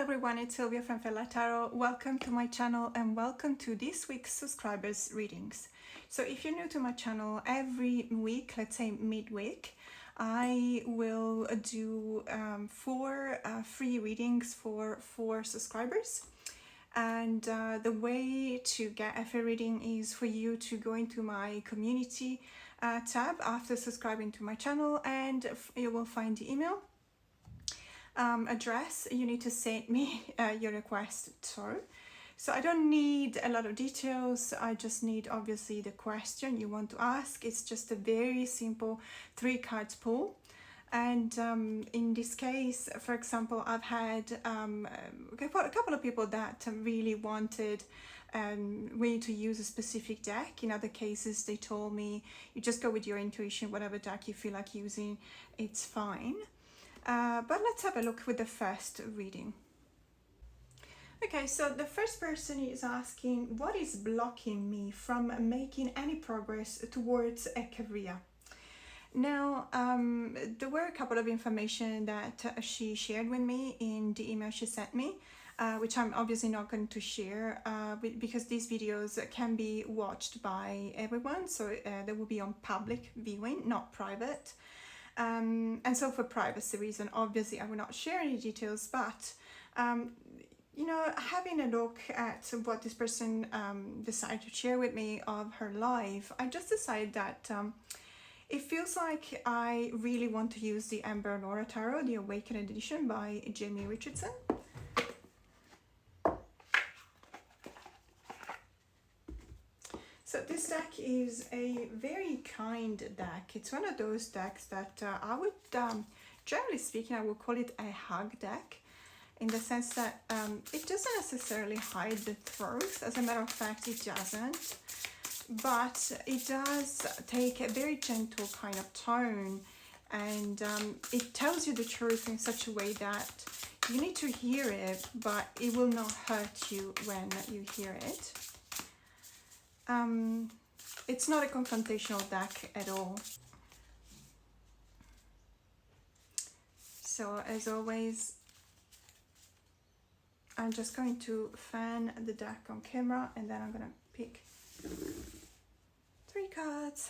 everyone, it's Sylvia from Fairlight Tarot. Welcome to my channel and welcome to this week's subscribers readings. So if you're new to my channel, every week, let's say midweek, I will do 4 free readings for 4 subscribers. And the way to get a free reading is for you to go into my community tab after subscribing to my channel, and you will find the email address. You need to send me your request. So I don't need a lot of details. I just need obviously the question you want to ask. It's just a very simple 3 cards pull. And in this case, for example, I've had a couple of people that really wanted me to use a specific deck. In other cases, they told me you just go with your intuition, whatever deck you feel like using, it's fine. But let's have a look with the first reading. Okay, so the first person is asking, what is blocking me from making any progress towards a career? Now, there were a couple of information that she shared with me in the email she sent me, which I'm obviously not going to share because these videos can be watched by everyone, so they will be on public viewing, not private. And so for privacy reason, obviously I will not share any details, but you know, having a look at what this person decided to share with me of her life, I just decided that it feels like I really want to use the Ember and Aura Tarot, the Awakening edition by Jamie Richardson. So this deck is a very kind deck. It's one of those decks that I would, generally speaking, I would call it a hug deck, in the sense that it doesn't necessarily hide the truth. As a matter of fact, it doesn't. But it does take a very gentle kind of tone, and it tells you the truth in such a way that you need to hear it, but it will not hurt you when you hear it. It's not a confrontational deck at all. So as always, I'm just going to fan the deck on camera, and then I'm gonna pick 3 cards.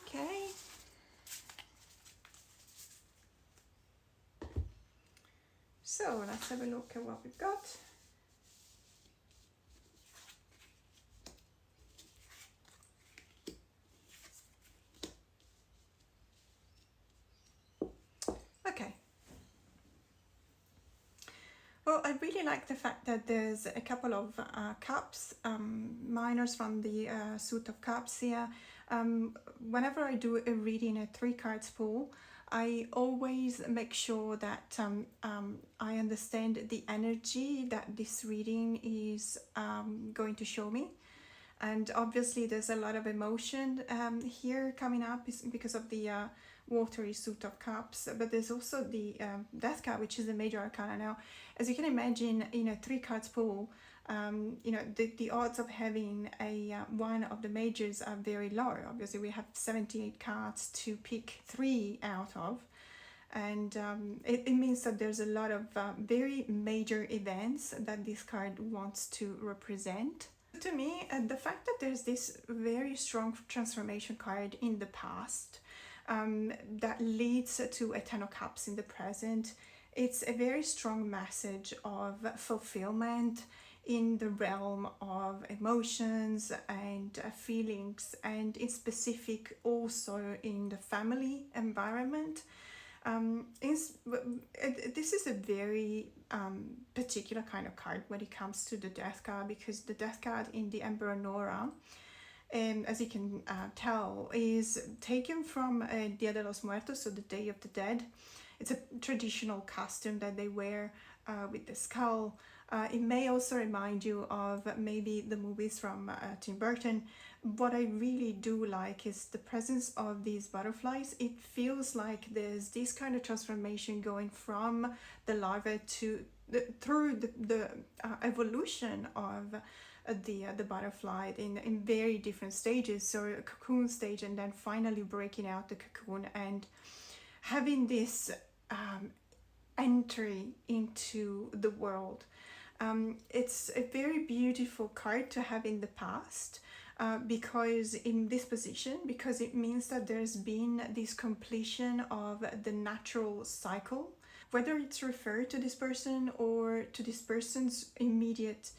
Okay. So let's have a look at what we've got. Okay. Well, I really like the fact that there's a couple of cups, minors from the suit of cups here. Whenever I do a reading, a 3 cards pull, I always make sure that I understand the energy that this reading is going to show me. And obviously there's a lot of emotion here coming up because of the watery suit of cups, but there's also the death card, which is a major arcana. Now, as you can imagine, in a 3 cards pull, you know, the odds of having a one of the majors are very low. Obviously we have 78 cards to pick 3 out of, and it means that there's a lot of very major events that this card wants to represent. To me, the fact that there's this very strong transformation card in the past that leads to a 10 of cups in the present, it's a very strong message of fulfillment in the realm of emotions and feelings, and in specific also in the family environment. This is a very particular kind of card when it comes to the death card, because the death card in the Ember and Aura, as you can tell, is taken from Dia de los Muertos, so the Day of the Dead. it's a traditional costume that they wear with the skull. It may also remind you of maybe the movies from Tim Burton. What I really do like is the presence of these butterflies. It feels like there's this kind of transformation going from the larva to through the evolution of the butterfly in very different stages. So a cocoon stage, and then finally breaking out the cocoon and having this entry into the world. It's a very beautiful card to have in the past, because in this position, because it means that there's been this completion of the natural cycle, whether it's referred to this person or to this person's immediate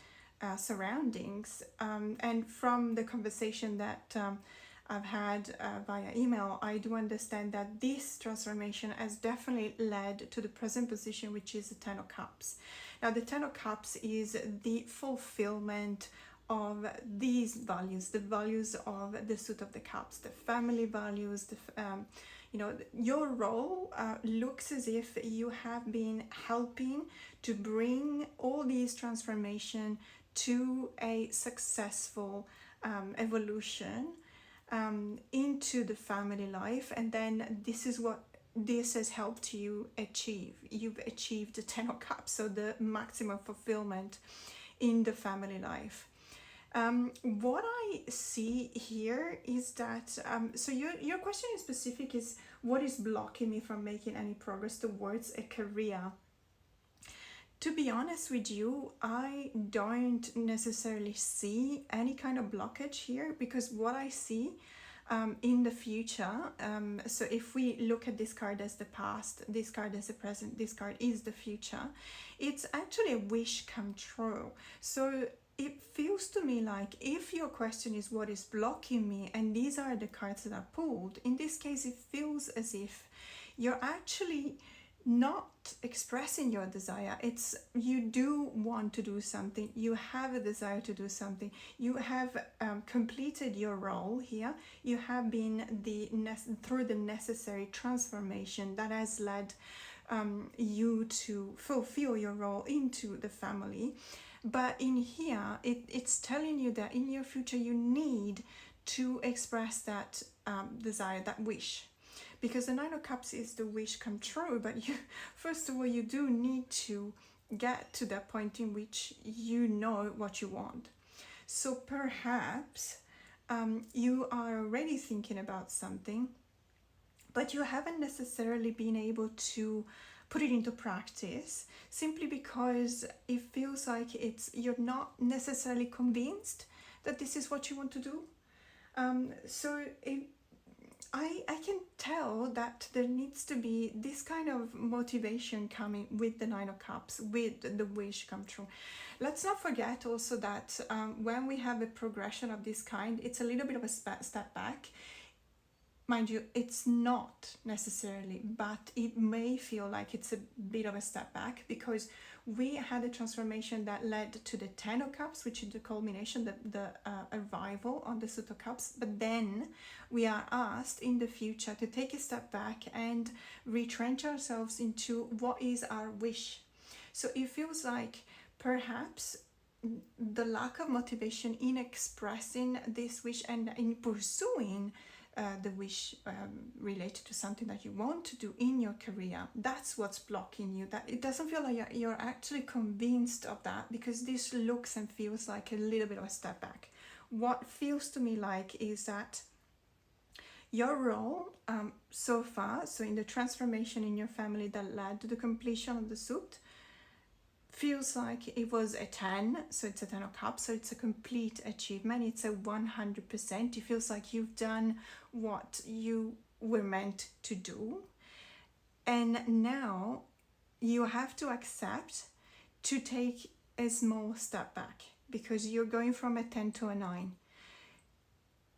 surroundings. And from the conversation that I've had via email, I do understand that this transformation has definitely led to the present position, which is the Ten of Cups. Now, the Ten of Cups is the fulfillment of these values, the values of the Suit of the Cups, the family values, you know, your role looks as if you have been helping to bring all these transformation to a successful evolution into the family life, and then this is what this has helped you achieve. You've achieved the Ten of Cups, so the maximum fulfillment in the family life. What I see here is that, so your question in specific is, what is blocking me from making any progress towards a career? To be honest with you, I don't necessarily see any kind of blockage here, because what I see in the future, so if we look at this card as the past, this card as the present, this card is the future, it's actually a wish come true. So it feels to me like, if your question is what is blocking me, and these are the cards that are pulled, in this case it feels as if you're actually not expressing your desire. It's, you do want to do something, you have a desire to do something, you have completed your role here, you have been through the necessary transformation that has led you to fulfill your role into the family. But in here, it's telling you that in your future you need to express that desire, that wish. Because the Nine of Cups is the wish come true, but you, first of all, you do need to get to that point in which you know what you want. So perhaps you are already thinking about something, but you haven't necessarily been able to put it into practice, simply because it feels like you're not necessarily convinced that this is what you want to do. I can tell that there needs to be this kind of motivation coming with the Nine of Cups, with the wish come true. Let's not forget also that when we have a progression of this kind, it's a little bit of a step back. Mind you, it's not necessarily, but it may feel like it's a bit of a step back, because we had a transformation that led to the Ten of Cups, which is the culmination, the arrival on the Suit of Cups. But then we are asked in the future to take a step back and retrench ourselves into what is our wish. So it feels like perhaps the lack of motivation in expressing this wish and in pursuing the wish related to something that you want to do in your career, that's what's blocking you. That it doesn't feel like you're actually convinced of that, because this looks and feels like a little bit of a step back. What feels to me like is that your role so far, so in the transformation in your family that led to the completion of the suit, feels like it was a 10, so it's a 10 of Cups, so it's a complete achievement, it's a 100%. It feels like you've done what you were meant to do, and now you have to accept to take a small step back, because you're going from a 10 to a 9.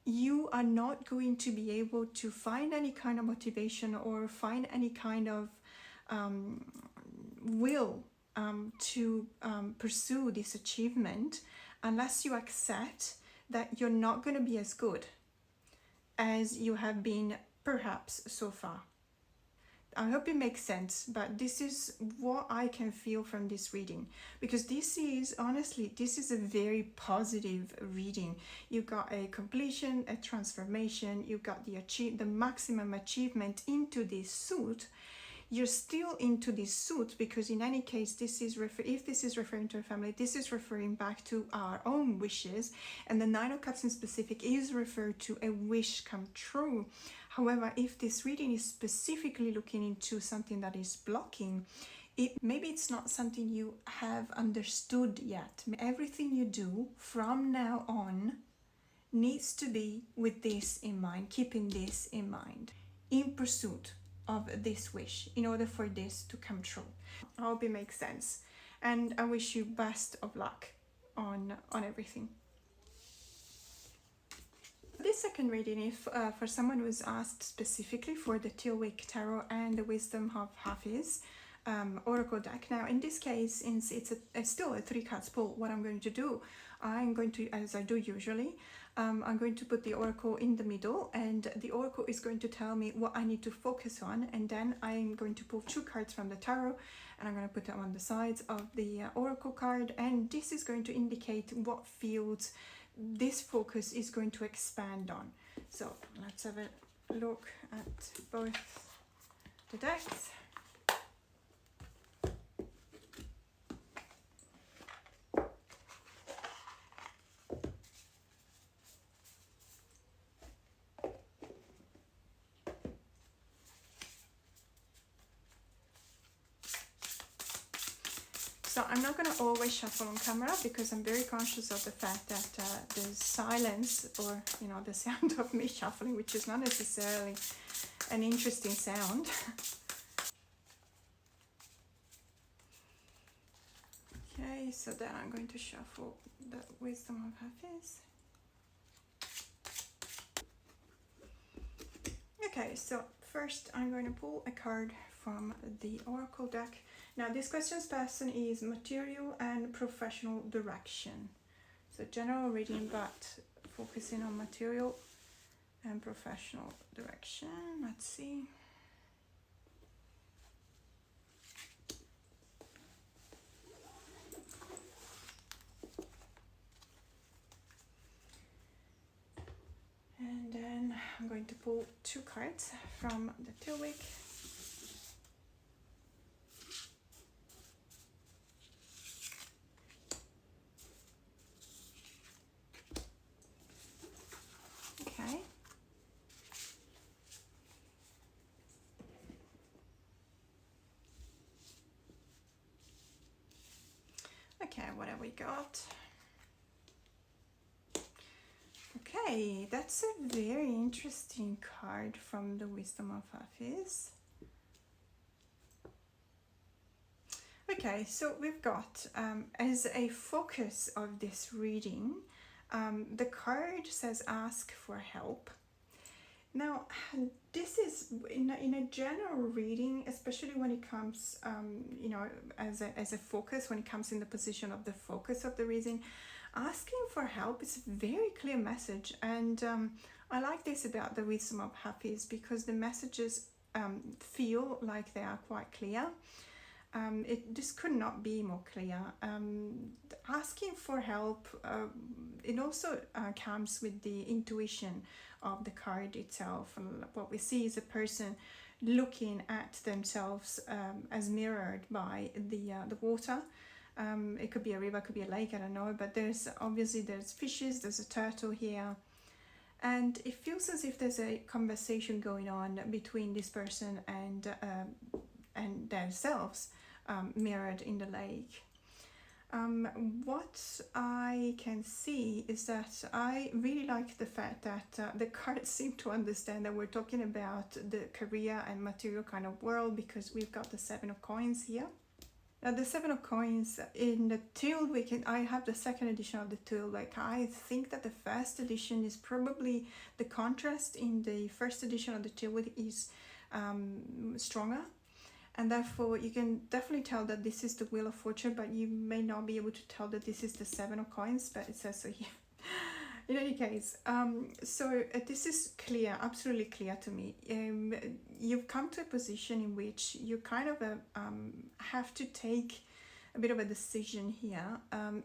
You are not going to be able to find any kind of motivation or find any kind of will to pursue this achievement unless you accept that you're not going to be as good as you have been perhaps so far. I hope it makes sense, but this is what I can feel from this reading, because this is, honestly, this is a very positive reading. You got a completion, a transformation, you got the maximum achievement into this suit. You're still into this suit, because in any case, this is if this is referring to a family, this is referring back to our own wishes, and the Nine of Cups in specific is referred to a wish come true. However, if this reading is specifically looking into something that is blocking, maybe it's not something you have understood yet. Everything you do from now on needs to be with this in mind, keeping this in mind, in pursuit of this wish, in order for this to come true. I hope it makes sense, and I wish you best of luck on everything. This second reading, if for someone who was asked specifically for the Tilwick Tarot and the Wisdom of Hafiz Oracle deck. Now, in this case, since it's still a 3 cards pull, what I'm going to do, I'm going to, as I do usually, I'm going to put the Oracle in the middle, and the Oracle is going to tell me what I need to focus on, and then I'm going to pull 2 cards from the Tarot, and I'm going to put them on the sides of the Oracle card, and this is going to indicate what fields this focus is going to expand on. So let's have a look at both the decks. So I'm not going to always shuffle on camera, because I'm very conscious of the fact that there's silence, or the sound of me shuffling, which is not necessarily an interesting sound. Okay, so then I'm going to shuffle the Wisdom of Hafiz. Okay, so first I'm going to pull a card from the Oracle deck. Now, this question's person is material and professional direction. So general reading, but focusing on material and professional direction. Let's see. And then I'm going to pull 2 cards from the Tilwick. Okay. Okay, what have we got? Okay, that's a very interesting card from the Wisdom of Hafiz. Okay, so we've got, as a focus of this reading, the card says ask for help. Now, this is in a general reading, especially when it comes, as a focus, when it comes in the position of the focus of the reading, asking for help is a very clear message. And I like this about the Wisdom of Hafiz, because the messages feel like they are quite clear. This could not be more clear. Asking for help, it also comes with the intuition of the card itself. And what we see is a person looking at themselves as mirrored by the water. It could be a river, it could be a lake, I don't know, but there's fishes, there's a turtle here. And it feels as if there's a conversation going on between this person and themselves, mirrored in the lake. What I can see is that I really like the fact that the cards seem to understand that we're talking about the career and material kind of world, because we've got the 7 of coins here. Now, the 7 of coins in the Tilwick, I have the second edition of the Tilwick. I think that the first edition is probably the contrast in the first edition of the Tilwick is stronger. And therefore, you can definitely tell that this is the Wheel of Fortune, but you may not be able to tell that this is the 7 of coins, but it says so here. In any case, this is clear, absolutely clear to me. You've come to a position in which you kind of have to take a bit of a decision here.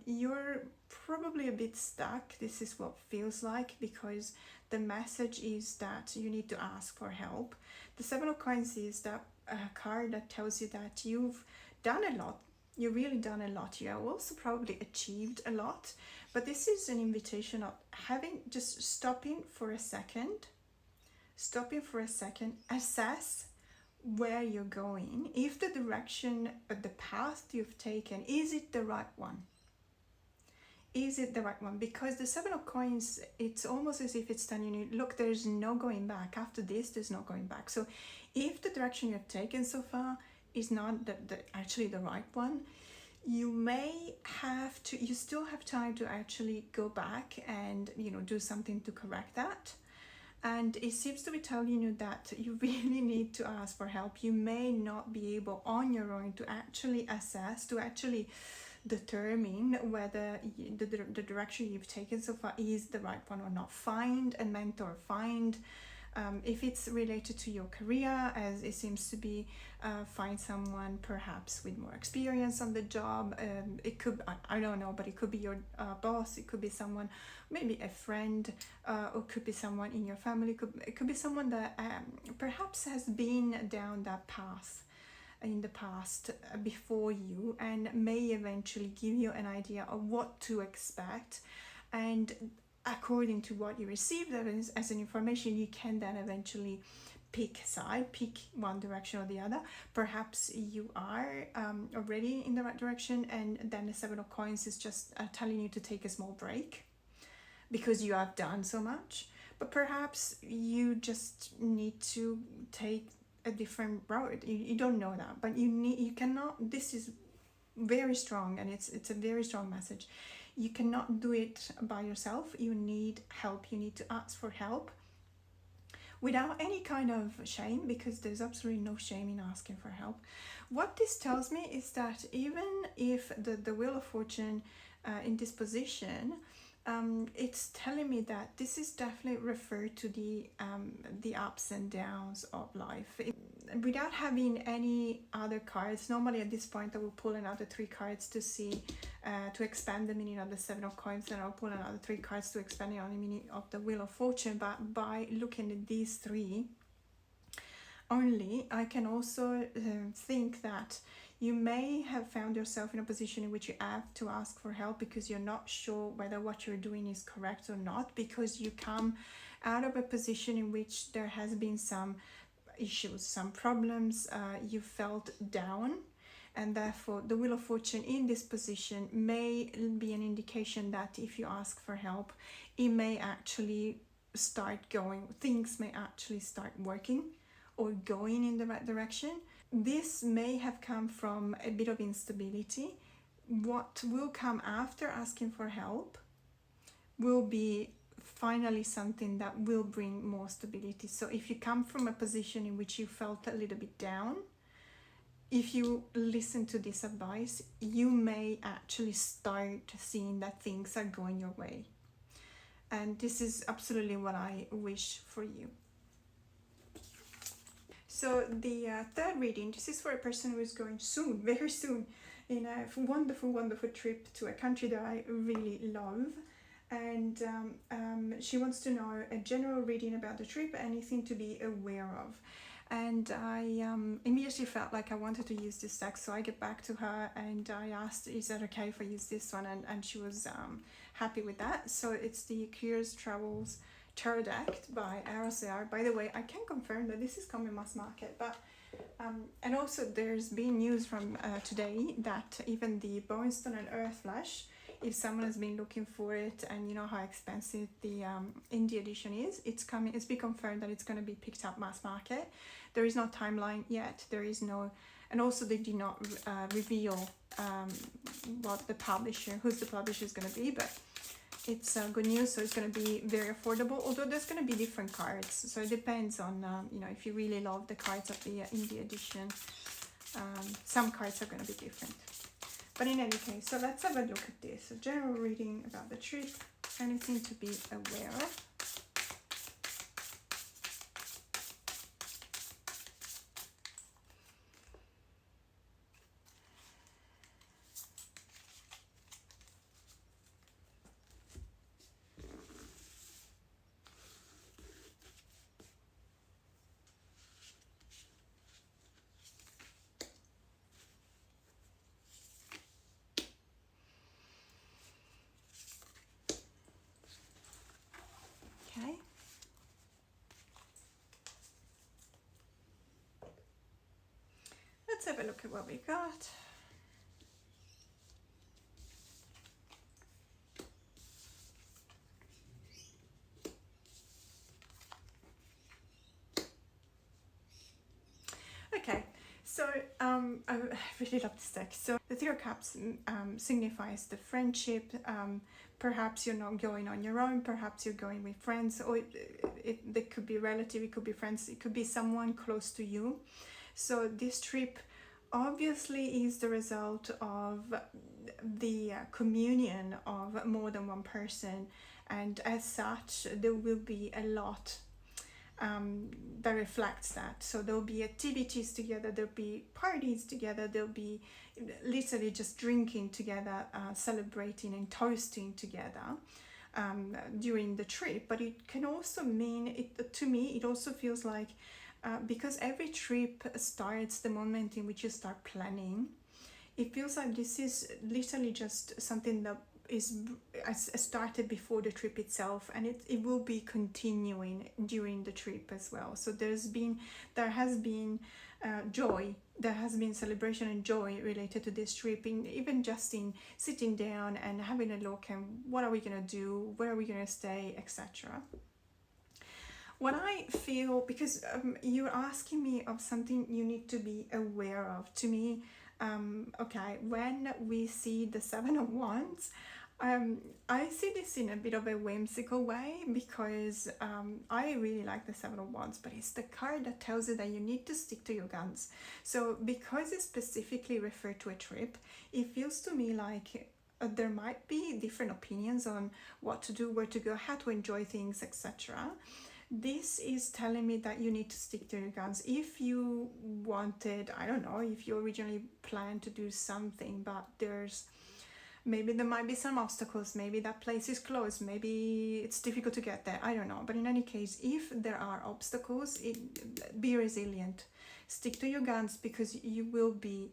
You're probably a bit stuck. This is what feels like, because the message is that you need to ask for help. The Seven of Coins is that card that tells you that you've done a lot. You've really done a lot. You have also probably achieved a lot. But this is an invitation of just stopping for a second, assess where you're going. If the direction, the path you've taken, is it the right one? Is it the right one? Because the Seven of Coins, it's almost as if it's telling you, look, there's no going back. After this, there's no going back. So if the direction you've taken so far is not actually the right one, you may have to, you still have time to actually go back and, do something to correct that. And it seems to be telling you that you really need to ask for help. You may not be able on your own to actually assess, to actually determine whether the direction you've taken so far is the right one or not. Find a mentor, if it's related to your career, as it seems to be, find someone perhaps with more experience on the job. It could, I don't know, but it could be your boss, it could be someone, maybe a friend, or could be someone in your family, it could be someone that perhaps has been down that path in the past before you, and may eventually give you an idea of what to expect. And according to what you received as an information, you can then eventually pick one direction or the other. Perhaps you are already in the right direction, and then the Seven of Coins is just telling you to take a small break because you have done so much. But perhaps you just need to take a different road. You don't know that, but you cannot, this is very strong, and it's a very strong message. You cannot do it by yourself. You need help. You need to ask for help without any kind of shame, because there's absolutely no shame in asking for help. What this tells me is that even if the Wheel of Fortune in this position, it's telling me that this is definitely referred to the ups and downs of life. Without having any other cards, normally at this point I will pull another 3 cards to see, to expand the meaning of the Seven of Coins, and I'll pull another 3 cards to expand on the meaning of the Wheel of Fortune. But by looking at these 3 only, I can also think that you may have found yourself in a position in which you have to ask for help because you're not sure whether what you're doing is correct or not, because you come out of a position in which there has been some issues, some problems, you felt down, and therefore the Wheel of Fortune in this position may be an indication that if you ask for help, it may actually start going, things may actually start working or going in the right direction. This may have come from a bit of instability. What will come after asking for help will be finally something that will bring more stability. So if you come from a position in which you felt a little bit down, if you listen to this advice, you may actually start seeing that things are going your way. And this is absolutely what I wish for you. So the third reading, this is for a person who is going soon, very soon, in a wonderful, wonderful trip to a country that I really love. And she wants to know a general reading about the trip, anything to be aware of. And I immediately felt like I wanted to use this deck, so I get back to her and I asked, is that okay if I use this one? And she was happy with that. So it's the Curious Travels Tarot deck by Aura. By the way, I can confirm that this is coming mass market, but and also there's been news from today that even the Bone-Stone and Earth Flash, if someone has been looking for it and you know how expensive the indie edition is, it's coming. It's been confirmed that it's going to be picked up mass market. There is no timeline yet. There is no, and also they did not reveal what the publisher, who's the publisher is going to be, but it's good news. So it's going to be very affordable, although there's going to be different cards, so it depends on you know, if you really love the cards of the indie edition, some cards are going to be different. But in any case, so let's have a look at this. A general reading about the trip. Anything to be aware of? Okay. Let's have a look at what we got. Okay, so I really love this deck. So the Three of Cups signifies the friendship. Perhaps you're not going on your own, perhaps you're going with friends, or it could be relative, it could be friends, it could be someone close to you. So this trip obviously is the result of the communion of more than one person, and as such there will be a lot that reflects that. So there'll be activities together, there'll be parties together, there'll be literally just drinking together, celebrating and toasting together during the trip. But it can also mean, to me, it also feels like because every trip starts the moment in which you start planning, it feels like this is literally just something that is started before the trip itself, and it will be continuing during the trip as well. So there has been joy, there has been celebration and joy related to this trip, even just in sitting down and having a look and what are we gonna do, where are we gonna stay, etc. What I feel, because you're asking me of something you need to be aware of, to me, okay, when we see the Seven of Wands, I see this in a bit of a whimsical way, because I really like the Seven of Wands, but it's the card that tells you that you need to stick to your guns. So because it specifically referred to a trip, it feels to me like there might be different opinions on what to do, where to go, how to enjoy things, etc. This is telling me that you need to stick to your guns. If you wanted, I don't know, if you originally planned to do something, but maybe there might be some obstacles, maybe that place is closed, maybe it's difficult to get there, I don't know. But in any case, if there are obstacles, be resilient. Stick to your guns, because you will be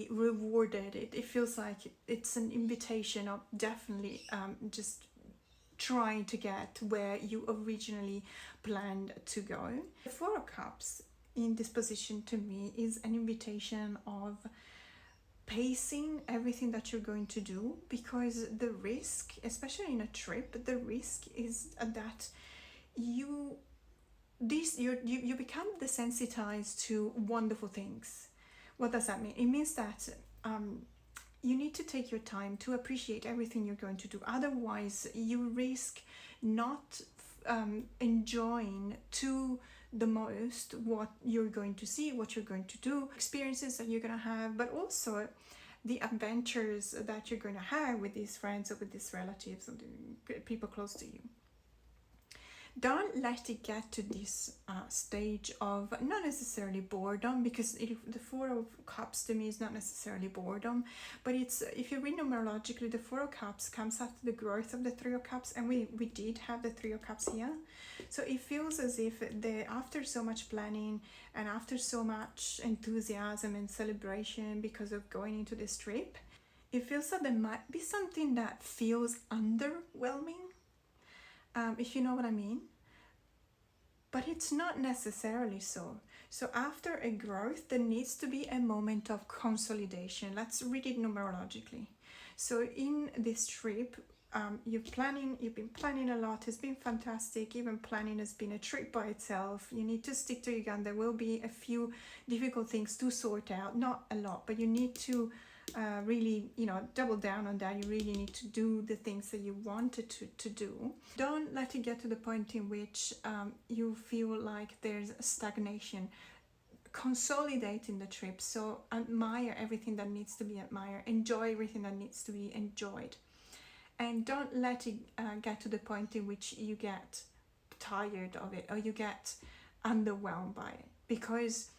rewarded. It feels like it's an invitation of definitely just trying to get where you originally planned to go. The Four of Cups in this position to me is an invitation of pacing everything that you're going to do, because the risk, especially in a trip, the risk is that you become desensitized to wonderful things. What does that mean? It means that you need to take your time to appreciate everything you're going to do. Otherwise, you risk not enjoying to the most what you're going to see, what you're going to do, experiences that you're going to have, but also the adventures that you're going to have with these friends or with these relatives or the people close to you. Don't let it get to this stage of not necessarily boredom, because the Four of Cups to me is not necessarily boredom, but it's, if you read numerologically, the Four of Cups comes after the growth of the Three of Cups, and we did have the Three of Cups here. So it feels as if after so much planning and after so much enthusiasm and celebration because of going into this trip, it feels that there might be something that feels underwhelming. If you know what I mean. But it's not necessarily so. So after a growth, there needs to be a moment of consolidation. Let's read it numerologically. So in this trip, you've been planning a lot. It's been fantastic. Even planning has been a trip by itself. You need to stick to your gun. There will be a few difficult things to sort out. Not a lot, but you need to really, double down on that. You really need to do the things that you wanted to do. Don't let it get to the point in which you feel like there's stagnation. Consolidate in the trip. So admire everything that needs to be admired. Enjoy everything that needs to be enjoyed. and don't let it get to the point in which you get tired of it or you get underwhelmed by it, because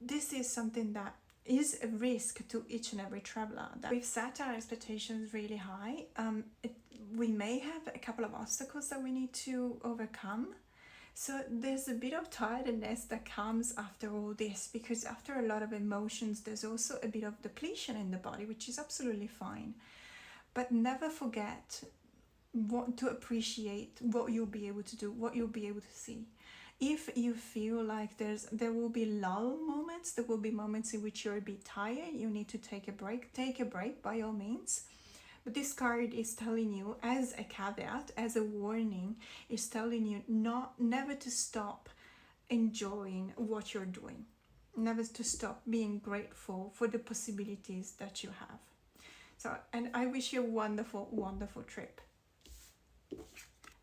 this is something that is a risk to each and every traveler. That we've set our expectations really high. We may have a couple of obstacles that we need to overcome. So there's a bit of tiredness that comes after all this, because after a lot of emotions, there's also a bit of depletion in the body, which is absolutely fine. But never forget to appreciate what you'll be able to do, what you'll be able to see. If you feel like there will be lull moments, there will be moments in which you're a bit tired, you need to take a break by all means. But this card is telling you, as a caveat, as a warning, is telling you never to stop enjoying what you're doing, never to stop being grateful for the possibilities that you have. So, and I wish you a wonderful, wonderful trip.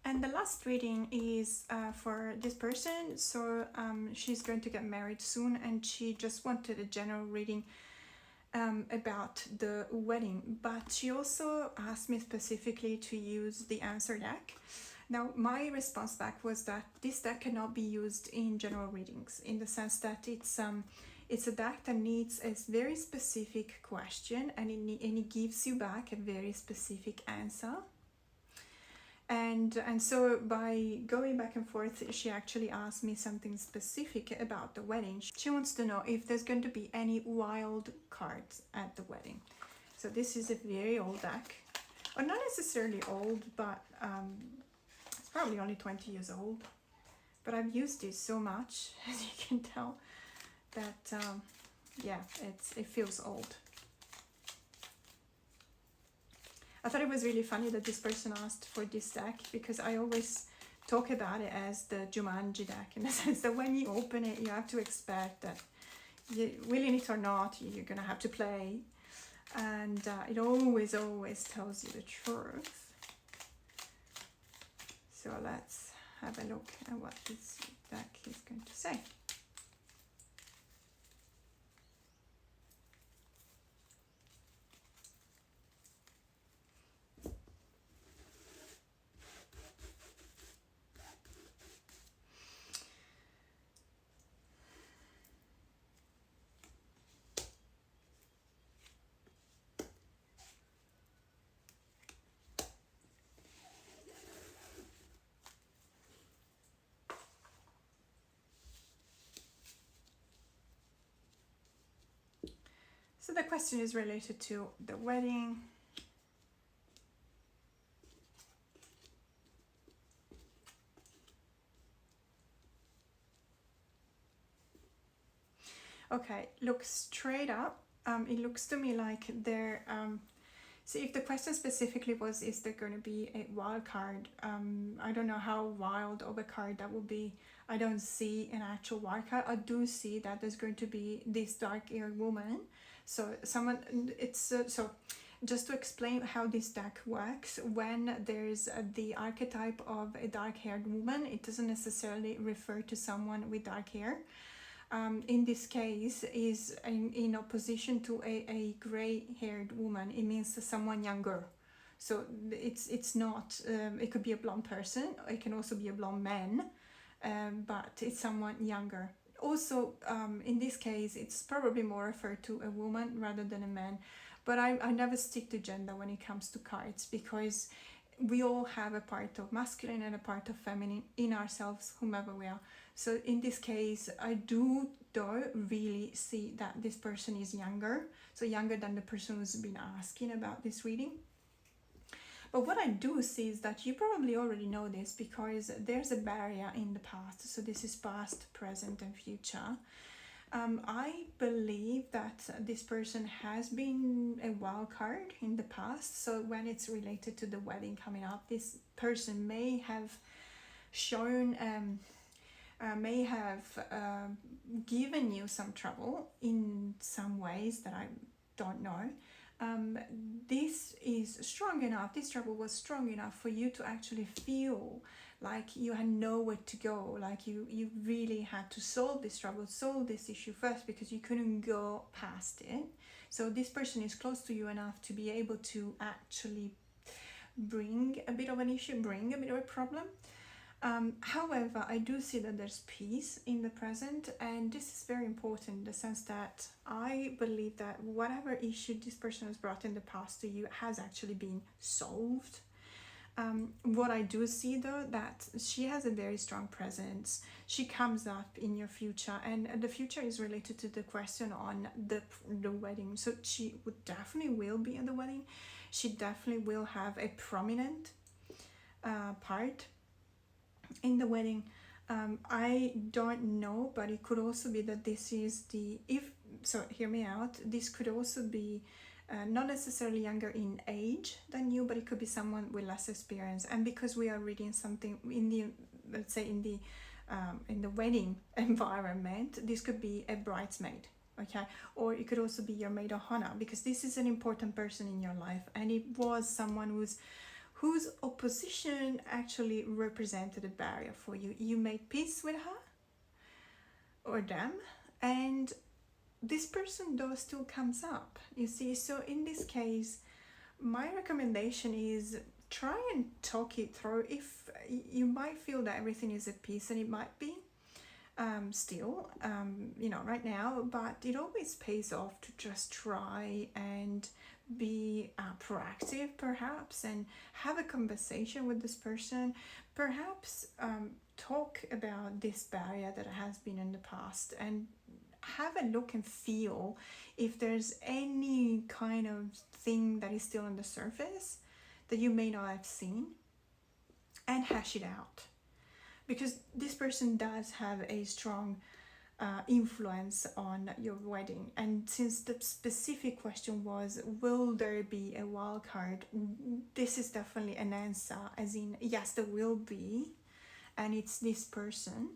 And the last reading is for this person. So she's going to get married soon, and she just wanted a general reading about the wedding, but she also asked me specifically to use the answer deck. Now my response back was that this deck cannot be used in general readings, in the sense that it's a deck that needs a very specific question, and it gives you back a very specific answer. And so by going back and forth, she actually asked me something specific about the wedding. She wants to know if there's going to be any wild cards at the wedding. So this is a very old deck, or not necessarily old, but it's probably only 20 years old. But I've used this so much, as you can tell, that yeah, it feels old. I thought it was really funny that this person asked for this deck, because I always talk about it as the Jumanji deck, in the sense that when you open it, you have to expect that, willing it or not, you're going to have to play. And it always tells you the truth. So let's have a look at what this deck is going to say. So the question is related to the wedding. Okay, look straight up. It looks to me like there. See, if the question specifically was, is there going to be a wild card? I don't know how wild of a card that would be. I don't see an actual wild card. I do see that there's going to be this dark-haired woman. So someone, it's so. Just to explain how this deck works, when there's the archetype of a dark-haired woman, it doesn't necessarily refer to someone with dark hair. In this case, is in opposition to a gray-haired woman. It means someone younger. So it's not. It could be a blonde person. It can also be a blonde man, but it's someone younger. Also, in this case, it's probably more referred to a woman rather than a man. But I never stick to gender when it comes to cards, because we all have a part of masculine and a part of feminine in ourselves, whomever we are. So in this case, I do though really see that this person is younger, so younger than the person who's been asking about this reading. But what I do see is that you probably already know this, because there's a barrier in the past. So this is past, present and future. I believe that this person has been a wild card in the past. So when it's related to the wedding coming up, this person may have shown, may have given you some trouble in some ways that I don't know. This is strong enough, this trouble was strong enough for you to actually feel like you had nowhere to go, like you really had to solve this trouble, solve this issue first, because you couldn't go past it. So this person is close to you enough to be able to actually bring a bit of an issue, bring a bit of a problem. However, I do see that there's peace in the present, and this is very important in the sense that I believe that whatever issue this person has brought in the past to you has actually been solved. What I do see though, that she has a very strong presence. She comes up in your future, and the future is related to the question on the wedding. So she would definitely will be at the wedding. She definitely will have a prominent part in the wedding. I don't know, but it could also be that this is so hear me out, this could also be not necessarily younger in age than you, but it could be someone with less experience. And because we are reading something in the, let's say in the wedding environment, this could be a bridesmaid, okay? Or it could also be your maid of honor, because this is an important person in your life, and it was someone whose opposition actually represented a barrier for you. You made peace with her or them, and this person though still comes up, you see. So in this case, my recommendation is try and talk it through. If you might feel that everything is at peace, and it might be still, you know, right now, but it always pays off to just try and be proactive perhaps, and have a conversation with this person. Perhaps talk about this barrier that has been in the past, and have a look and feel if there's any kind of thing that is still on the surface that you may not have seen, and hash it out, because this person does have a strong influence on your wedding. And since the specific question was, will there be a wild card, this is definitely an answer, as in yes, there will be, and it's this person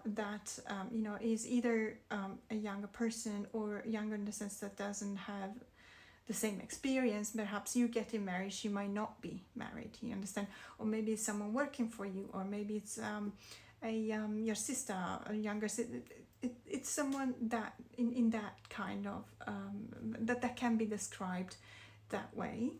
that you know, is either a younger person, or younger in the sense that doesn't have the same experience. Perhaps you getting married, she might not be married, you understand? Or maybe it's someone working for you, or maybe it's your sister, a younger sister. It's someone that in that kind of that can be described that way.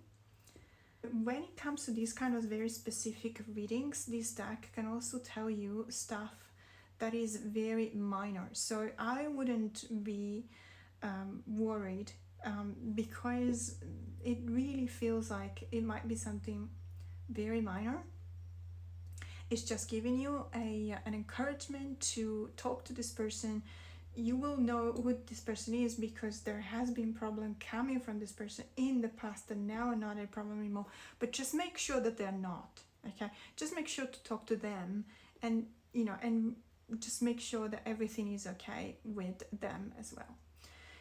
When it comes to these kind of very specific readings, this deck can also tell you stuff that is very minor. So I wouldn't be worried, because it really feels like it might be something very minor. It's just giving you an encouragement to talk to this person. You will know who this person is, because there has been problem coming from this person in the past, and now not a problem anymore. But just make sure that they're not, okay? Just make sure to talk to them, and you know, and just make sure that everything is okay with them as well.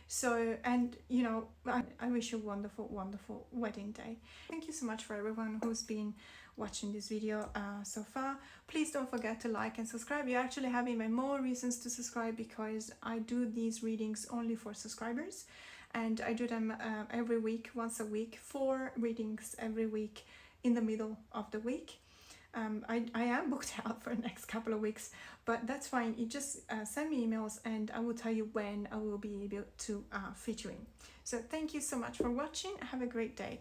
So, and you know, I wish you a wonderful, wonderful wedding day. Thank you so much for everyone who's been watching this video so far. Please don't forget to like and subscribe. You actually have even more reasons to subscribe, because I do these readings only for subscribers, and I do them every week, once a week, 4 readings every week in the middle of the week. I am booked out for the next couple of weeks, but that's fine. You just send me emails, and I will tell you when I will be able to fit you in. So thank you so much for watching. Have a great day.